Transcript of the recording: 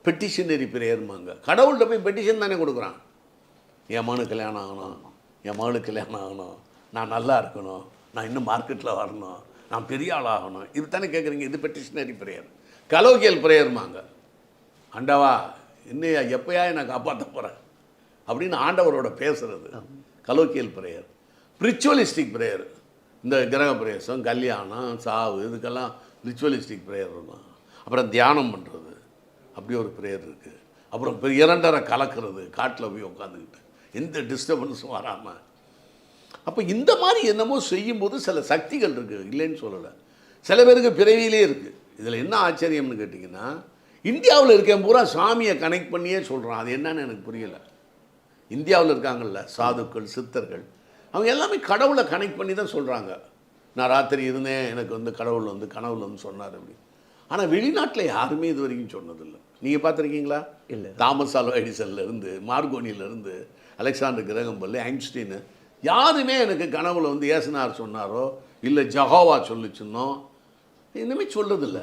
பெட்டிஷனரி ப்ரேயர்மாங்க. கடவுள்கிட்ட போய் பெட்டிஷன் தானே கொடுக்குறான். என் மகனுக்கு கல்யாணம் ஆகணும், என் மகளுக்கு கல்யாணம் ஆகணும், நான் நல்லா இருக்கணும், நான் இன்னும் மார்க்கெட்டில் வரணும், நான் பெரிய ஆள் ஆகணும், இது தானே கேட்குறீங்க. இது பெட்டிஷனரி ப்ரேயர். கலோக்கியல் ப்ரேயர்மாங்க. ஆண்டவா இன்னையா எப்போயா நான் காப்பாற்ற போகிறேன் அப்படின்னு ஆண்டவரோட பேசுகிறது கலோக்கியல் ப்ரேயர். ரிச்சுவலிஸ்டிக் ப்ரேயர், இந்த கிரக பிரவேசம், கல்யாணம், சாவு, இதுக்கெல்லாம் ரிச்சுவலிஸ்டிக் ப்ரேயர் இருக்கும். அப்புறம் தியானம் பண்ணுறது, அப்படி ஒரு ப்ரேயர் இருக்குது. அப்புறம் இரண்டரை கலக்கிறது, காட்டில் போய் உட்காந்துக்கிட்டு எந்த டிஸ்டர்பன்ஸும் வராமல். அப்போ இந்த மாதிரி என்னமோ செய்யும்போது சில சக்திகள் இருக்குது, இல்லைன்னு சொல்லலை. சில பேருக்கு பிறவியிலே இருக்குது. இதில் என்ன ஆச்சரியம்னு கேட்டிங்கன்னா, இந்தியாவில் இருக்கேன் பூரா சாமியை கனெக்ட் பண்ணியே சொல்கிறான். அது என்னன்னு எனக்கு புரியலை. இந்தியாவில் இருக்காங்கள்ல சாதுக்கள், சித்தர்கள், அவங்க எல்லாமே கடவுளை கனெக்ட் பண்ணி தான் சொல்கிறாங்க. நான் ராத்திரி இருந்தேன், எனக்கு வந்து கடவுள் வந்து கனவுல வந்து சொன்னார் அப்படி. ஆனால் வெளிநாட்டில் யாருமே இது வரைக்கும் சொன்னதில்லை. நீங்கள் பார்த்துருக்கீங்களா? இல்லை. தாமஸ் ஆல்வா எடிசன்லேருந்து, மார்கோனியிலேருந்து, அலெக்சாண்டர் கிரகம் பெல், ஐன்ஸ்டீனு, யாருமே எனக்கு கனவுல வந்து ஏசுனார் சொன்னாரோ இல்லை ஜஹோவா சொல்லிச்சுன்னோ இனிமேல் சொல்கிறதில்ல.